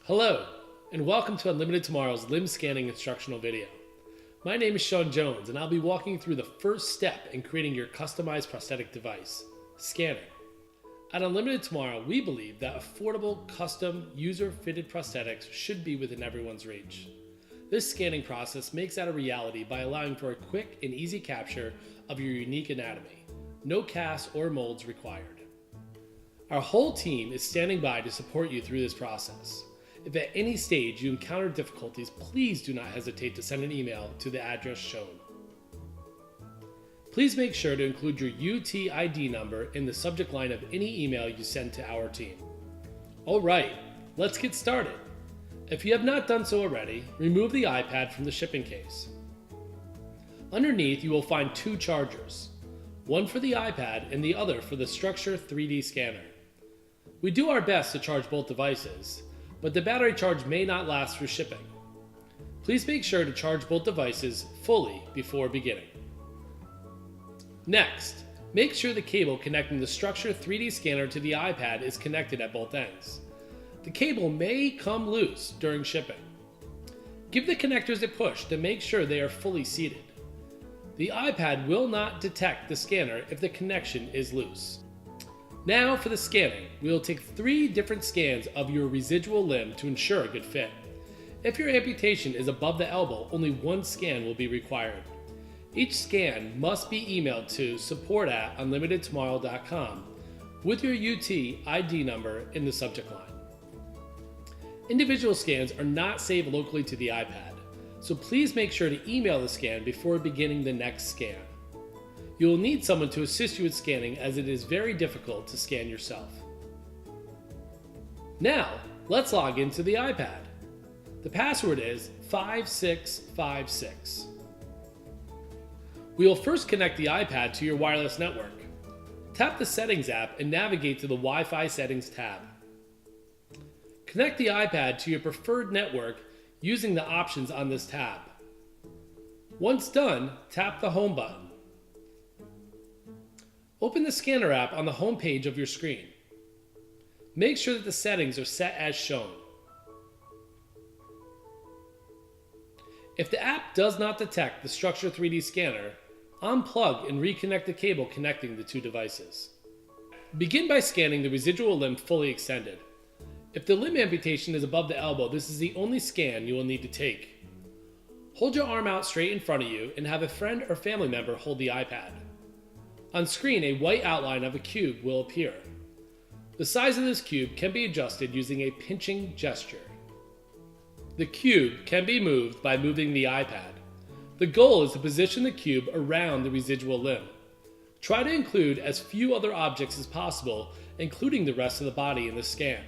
Hello, and welcome to Unlimited Tomorrow's limb scanning instructional video. My name is Sean Jones, and I'll be walking you through the first step in creating your customized prosthetic device, scanning. At Unlimited Tomorrow, we believe that affordable, custom, user-fitted prosthetics should be within everyone's reach. This scanning process makes that a reality by allowing for a quick and easy capture of your unique anatomy. No casts or molds required. Our whole team is standing by to support you through this process. If at any stage you encounter difficulties, please do not hesitate to send an email to the address shown. Please make sure to include your UTID number in the subject line of any email you send to our team. Alright, let's get started. If you have not done so already, remove the iPad from the shipping case. Underneath you will find two chargers, one for the iPad and the other for the Structure 3D scanner. We do our best to charge both devices, but the battery charge may not last through shipping. Please make sure to charge both devices fully before beginning. Next, make sure the cable connecting the Structure 3D scanner to the iPad is connected at both ends. The cable may come loose during shipping. Give the connectors a push to make sure they are fully seated. The iPad will not detect the scanner if the connection is loose. Now for the scanning, we will take 3 different scans of your residual limb to ensure a good fit. If your amputation is above the elbow, only one scan will be required. Each scan must be emailed to support@unlimitedtomorrow.com with your UTID number in the subject line. Individual scans are not saved locally to the iPad, so please make sure to email the scan before beginning the next scan. You will need someone to assist you with scanning as it is very difficult to scan yourself. Now, let's log into the iPad. The password is 5656. We will first connect the iPad to your wireless network. Tap the Settings app and navigate to the Wi-Fi Settings tab. Connect the iPad to your preferred network using the options on this tab. Once done, tap the Home button. Open the scanner app on the home page of your screen. Make sure that the settings are set as shown. If the app does not detect the Structure 3D scanner, unplug and reconnect the cable connecting the two devices. Begin by scanning the residual limb fully extended. If the limb amputation is above the elbow, this is the only scan you will need to take. Hold your arm out straight in front of you and have a friend or family member hold the iPad. On screen, a white outline of a cube will appear. The size of this cube can be adjusted using a pinching gesture. The cube can be moved by moving the iPad. The goal is to position the cube around the residual limb. Try to include as few other objects as possible, including the rest of the body in the scan.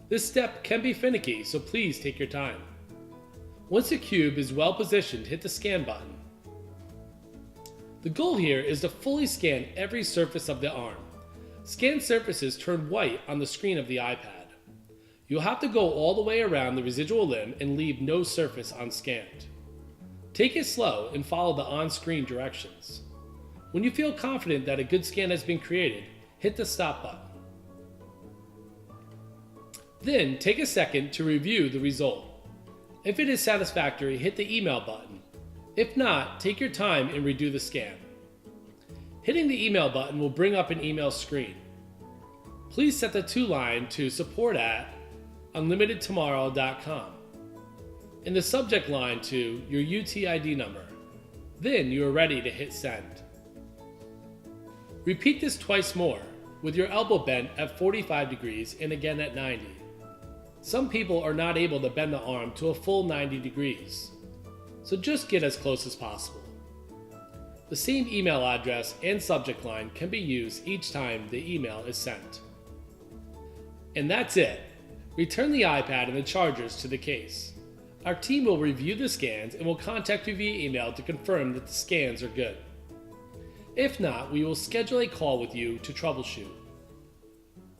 This step can be finicky, so please take your time. Once the cube is well positioned, hit the scan button. The goal here is to fully scan every surface of the arm. Scanned surfaces turn white on the screen of the iPad. You'll have to go all the way around the residual limb and leave no surface unscanned. Take it slow and follow the on-screen directions. When you feel confident that a good scan has been created, hit the stop button. Then take a second to review the result. If it is satisfactory, hit the email button. If not, take your time and redo the scan. Hitting the email button will bring up an email screen. Please set the to line to support@unlimitedtomorrow.com and the subject line to your UTID number. Then you are ready to hit send. Repeat this twice more, with your elbow bent at 45 degrees and again at 90. Some people are not able to bend the arm to a full 90 degrees. So just get as close as possible. The same email address and subject line can be used each time the email is sent. And that's it. Return the iPad and the chargers to the case. Our team will review the scans and will contact you via email to confirm that the scans are good. If not, we will schedule a call with you to troubleshoot.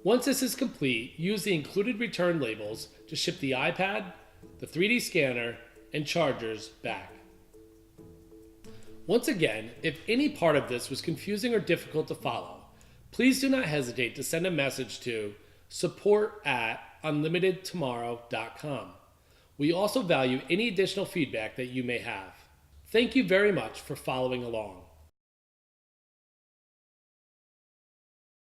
Once this is complete, use the included return labels to ship the iPad, the 3D scanner, and chargers back. Once again, if any part of this was confusing or difficult to follow, please do not hesitate to send a message to support@ unlimitedtomorrow.com. We also value any additional feedback that you may have. Thank you very much for following along.